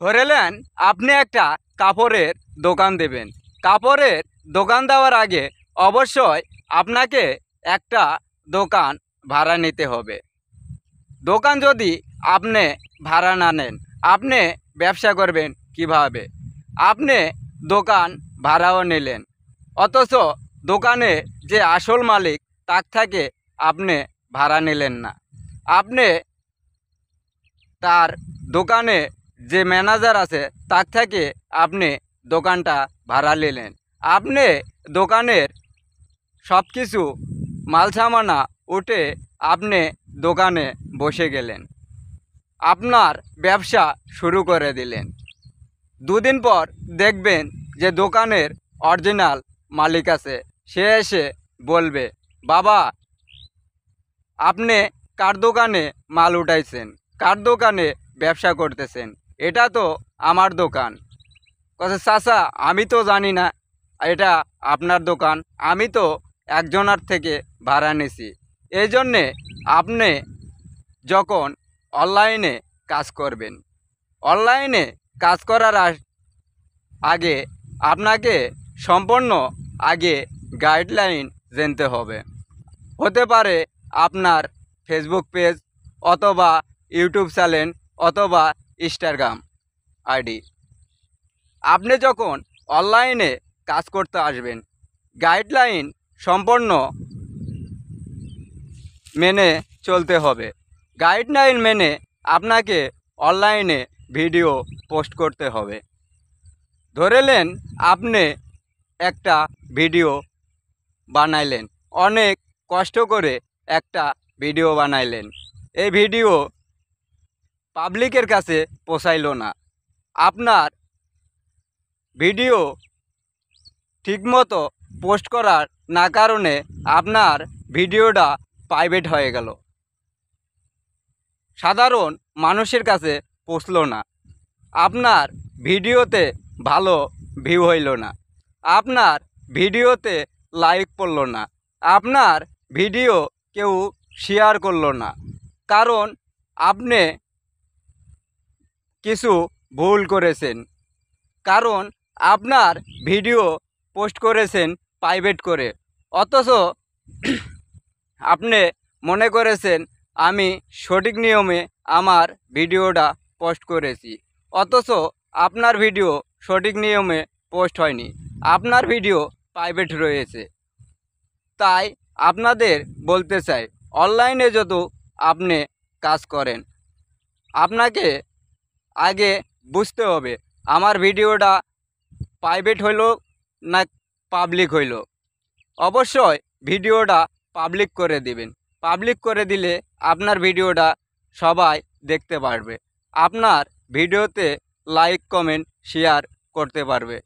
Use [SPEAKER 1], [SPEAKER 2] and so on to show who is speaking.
[SPEAKER 1] ধরে নেন আপনি একটা কাপড়ের দোকান দেবেন। কাপড়ের দোকান দেওয়ার আগে অবশ্যই আপনাকে একটা দোকান ভাড়া নিতে হবে। দোকান যদি আপনি ভাড়া না নেন, আপনি ব্যবসা করবেন কিভাবে? আপনি দোকান ভাড়াও নিলেন, অথচ দোকানে যে আসল মালিক তার থেকে আপনি ভাড়া নিলেন না। আপনি তার দোকানে যে ম্যানেজার আছে তার থেকে আপনি দোকানটা ভাড়া নিলেন। আপনি দোকানের সব কিছু মালসামানা উঠে আপনি দোকানে বসে গেলেন, আপনার ব্যবসা শুরু করে দিলেন। দুদিন পর দেখবেন যে দোকানের অরিজিনাল মালিক আছে, সে এসে বলবে, বাবা আপনি কার দোকানে মাল উঠাইছেন, কার দোকানে ব্যবসা করতেছেন? এটা তো আমার দোকান। কথা, চাচা আমি তো জানি না এটা আপনার দোকান, আমি তো একজনের থেকে ভাড়া নিছি। এই জন্যে আপনি যখন অনলাইনে কাজ করবেন, অনলাইনে কাজ করার আগে আপনাকে সম্পূর্ণ আগে গাইডলাইন জানতে হবে। হতে পারে আপনার ফেসবুক পেজ, অথবা ইউটিউব চ্যানেল, অথবা ইনস্টাগ্রাম আইডি। আপনি যখন অনলাইনে কাজ করতে আসবেন, গাইডলাইন সম্পূর্ণ মেনে চলতে হবে। গাইডলাইন মেনে আপনাকে অনলাইনে ভিডিও পোস্ট করতে হবে। ধরে নেন আপনি একটা ভিডিও বানাইলেন, অনেক কষ্ট করে একটা ভিডিও বানাইলেন, এই ভিডিও পাবলিকের কাছে পৌঁছাইলো না। আপনার ভিডিও ঠিকমতো পোস্ট করার না কারণে আপনার ভিডিওটা প্রাইভেট হয়ে গেল, সাধারণ মানুষের কাছে পৌঁছলো না। আপনার ভিডিওতে ভালো ভিউ হইল না, আপনার ভিডিওতে লাইক পড়ল না, আপনার ভিডিও কেউ শেয়ার করলো না, কারণ আপনি কিছু ভুল করেছেন। কারণ আপনার ভিডিও পোস্ট করেছেন প্রাইভেট করে, অথচ আপনি মনে করেছেন আমি সঠিক নিয়মে আমার ভিডিওটা পোস্ট করেছি, অথচ আপনার ভিডিও সঠিক নিয়মে পোস্ট হয়নি, আপনার ভিডিও প্রাইভেট রয়েছে। তাই আপনাদের বলতে চাই, অনলাইনে যত আপনি কাজ করেন, আপনাকে আগে বুঝতে হবে আমার ভিডিওটা প্রাইভেট হইল না পাবলিক হইল। অবশ্যই ভিডিওটা পাবলিক করে দিবেন। পাবলিক করে দিলে আপনার ভিডিওটা সবাই দেখতে পারবে, আপনার ভিডিওতে লাইক কমেন্ট শেয়ার করতে পারবে।